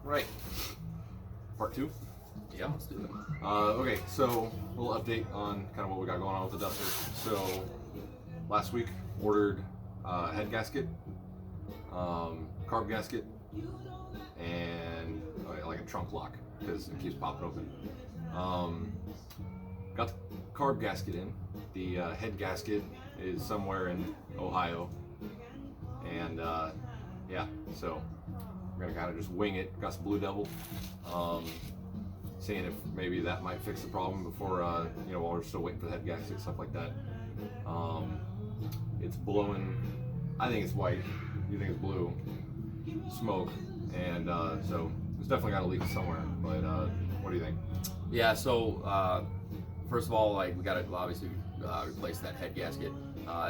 Right. Part 2? Yeah, let's do it. Okay, so a little update on kind of what we got going on with the Duster. So last week ordered head gasket, carb gasket, and like a trunk lock because it keeps popping open. Got the carb gasket in. The head gasket is somewhere in Ohio, and yeah, so we're gonna kind of just wing it. Got some Blue Devil. Seeing if maybe that might fix the problem before, while we're still waiting for the head gasket, stuff like that. It's blowing, I think it's white, you think it's blue, smoke, and so it's definitely got a leak somewhere, but what do you think? Yeah, so first of all, like we got to obviously replace that head gasket.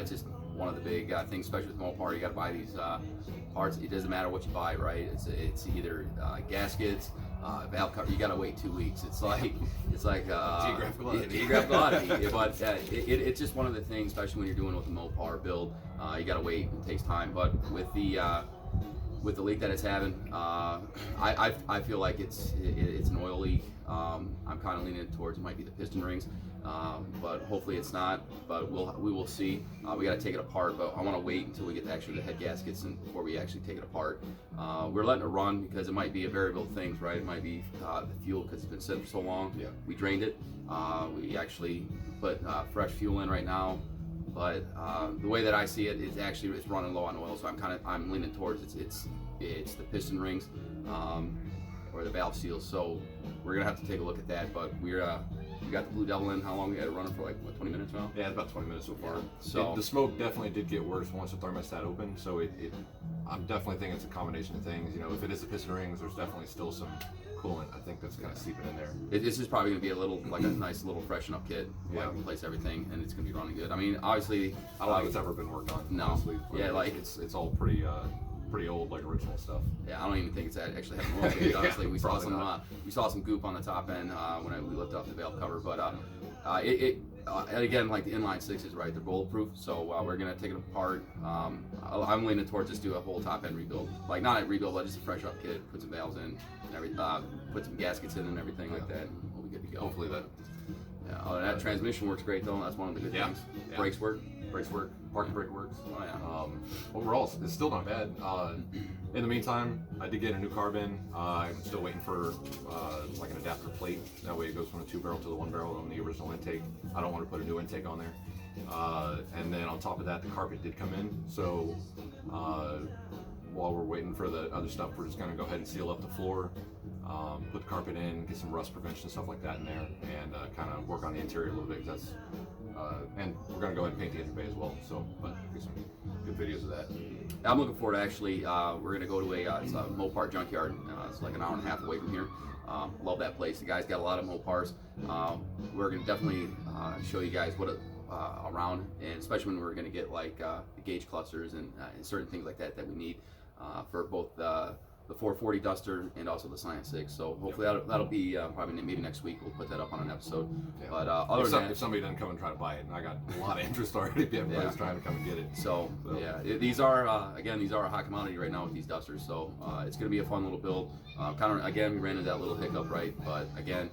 It's just one of the big things, especially with Mopar. You got to buy these parts. It doesn't matter what you buy, right? It's either gaskets, valve cover. You got to wait 2 weeks. It's like Geographical oddity. Geographical oddity. But it's just one of the things, especially when you're doing it with a Mopar build. You got to wait. It takes time. But with the leak that it's having, I feel like it's an oil leak. I'm kind of leaning towards it might be the piston rings, but hopefully it's not. But we will see. We got to take it apart, but I want to wait until we get actually the head gaskets and before we actually take it apart. We're letting it run because it might be a variable things, right? It might be the fuel because it's been sitting for so long. Yeah. We drained it. We actually put fresh fuel in right now. But the way that I see it is actually it's running low on oil, so I'm leaning towards it's the piston rings or the valve seals. So we're gonna have to take a look at that. But we got the Blue Devil in. How long we had it running for? Like what, 20 minutes now? Yeah, it's about 20 minutes so far. Yeah. So the smoke definitely did get worse once the thermostat opened. So I'm definitely thinking it's a combination of things. If it is the piston rings, there's definitely still some coolant. I think that's kind of seeping in there. this is probably gonna be a nice little freshen up kit. Yeah. Like replace everything, and it's gonna be running good. I mean, obviously, I don't think it's ever been worked on. No. Honestly, Yeah, like it's all pretty old, like original stuff. Yeah, I don't even think it's actually having oil change. Honestly, we saw probably some goop on the top end when we lifted off the valve cover. But and again, like the inline sixes, right? They're bulletproof, so we're gonna take it apart. I'm leaning towards just do a whole top end rebuild, like not a rebuild, but just a fresh up kit, put some valves in, and put some gaskets in and everything like that. And we'll be good to go. Hopefully that. Yeah. Other than that, transmission works great though. That's one of the good things. Yeah. Brakes work. Parking brake works. Oh yeah. Overall, it's still not bad. In the meantime, I did get a new carb in. I'm still waiting for like an adapter plate. That way it goes from the 2-barrel to the 1-barrel on the original intake. I don't want to put a new intake on there. And then on top of that, the carpet did come in. So while we're waiting for the other stuff, we're just going to go ahead and seal up the floor, put the carpet in, get some rust prevention stuff like that in there, and kind of work on the interior a little bit. Because and we're going to go ahead and paint the engine bay as well. So, but get some good videos of that. I'm looking forward to actually, we're going to go to it's a Mopar junkyard. It's like an hour and a half away from here. Love that place. The guy's got a lot of Mopars. We're going to definitely show you guys what around, and especially when we're going to get like the gauge clusters and certain things like that we need for both the 440 Duster and also the Scion 6. So hopefully that'll be probably maybe next week. We'll put that up on an episode. Yeah. But other than that, if somebody doesn't come and try to buy it, and I got a lot of interest already, everybody's trying to come and get it. So yeah, these are a hot commodity right now with these Dusters. So it's going to be a fun little build. Again, we ran into that little hiccup, right? But again,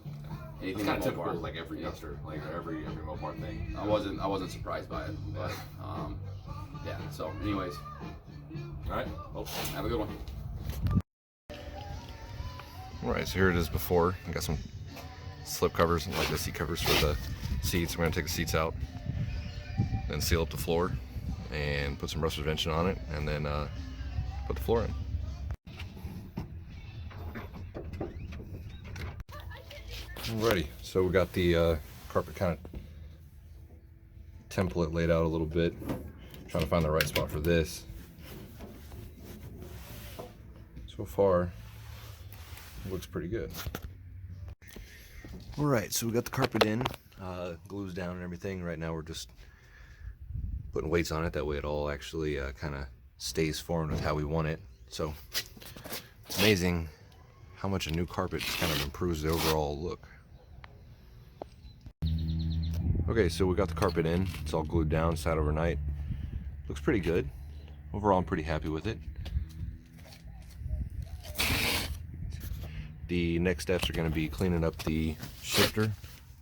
anything It's kind of with typical, Mopar, like every Duster, like every Mopar thing. I wasn't surprised by it, but yeah. So, anyways, All right. well, have a good one. Alright, so here it is before. I got some slip covers, like the seat covers for the seats. We're going to take the seats out, then seal up the floor, and put some rust prevention on it, and then put the floor in. Alrighty, so we got the carpet kind of template laid out a little bit. Trying to find the right spot for this. So far, looks pretty good. All right, so we got the carpet in, glues down and everything. Right now we're just putting weights on it. That way it all actually kind of stays formed with how we want it. So it's amazing how much a new carpet kind of improves the overall look. Okay, so we got the carpet in. It's all glued down, sat overnight. Looks pretty good. Overall, I'm pretty happy with it. The next steps are going to be cleaning up the shifter.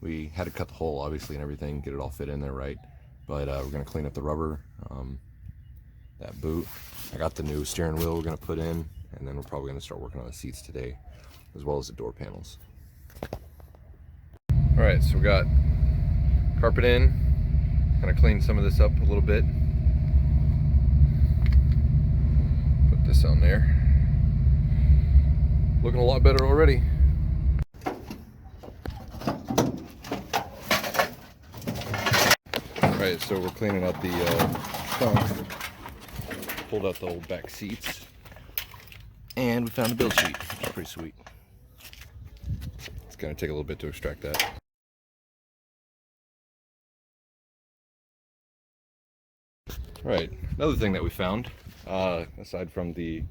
We had to cut the hole, obviously, and everything, get it all fit in there right. But we're going to clean up the rubber, that boot. I got the new steering wheel we're going to put in, and then we're probably going to start working on the seats today, as well as the door panels. All right, so we got carpet in. Kind of clean some of this up a little bit. Put this on there. Looking a lot better already. Alright, so we're cleaning out the trunk. Pulled out the old back seats. And we found the build sheet, which is pretty sweet. It's gonna take a little bit to extract that. Right, another thing that we found, aside from the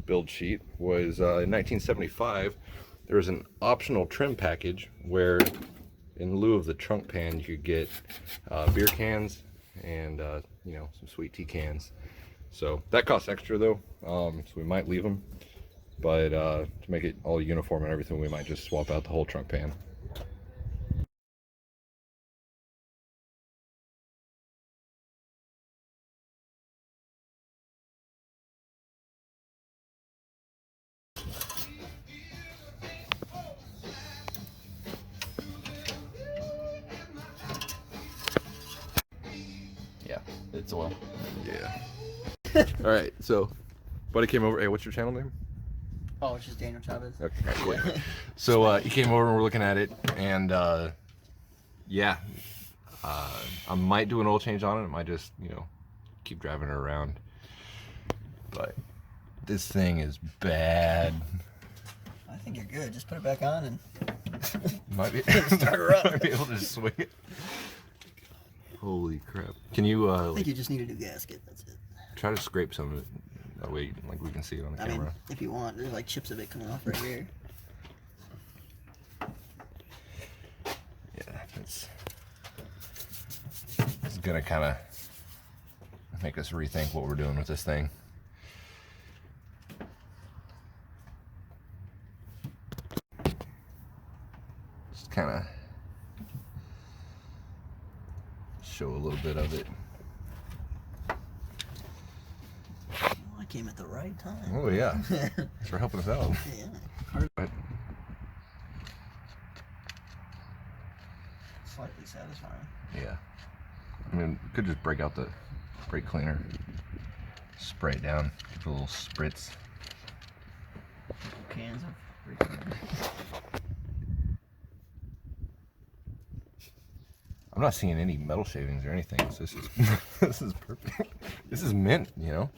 build sheet, was in 1975 there was an optional trim package where in lieu of the trunk pan you could get beer cans and you know, some sweet tea cans. So that costs extra though, so we might leave them, but to make it all uniform and everything, we might just swap out the whole trunk pan. Yeah, it's oil. Yeah. All right, so buddy came over. Hey, what's your channel name? Oh, it's just Daniel Chavez. Okay, cool. So he came over and we're looking at it, and yeah, I might do an oil change on it. I might just, you know, keep driving it around. But this thing is bad. I think you're good. Just put it back on and Might be, start her up. might be able to swing it. Holy crap! Can you I think you just need a new gasket. That's it. try to scrape some of it? That way, like, we can see it on the I mean, camera. if you want, there's like chips of it coming off right here. Yeah, it's gonna kind of make us rethink what we're doing with this thing. Just kind of show a little bit of it. Well, I came at the right time. Oh yeah, thanks for helping us out. Yeah. But Slightly satisfying. yeah, I mean, we could just break out the brake cleaner, spray it down, give it a little spritz. Cans of freaking. I'm not seeing any metal shavings or anything, so this is this is perfect. This is mint, you know.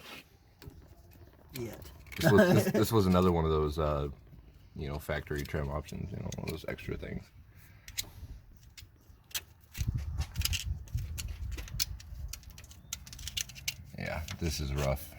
Yet. This was another one of those, you know, factory trim options, you know, one of those extra things. Yeah, this is rough.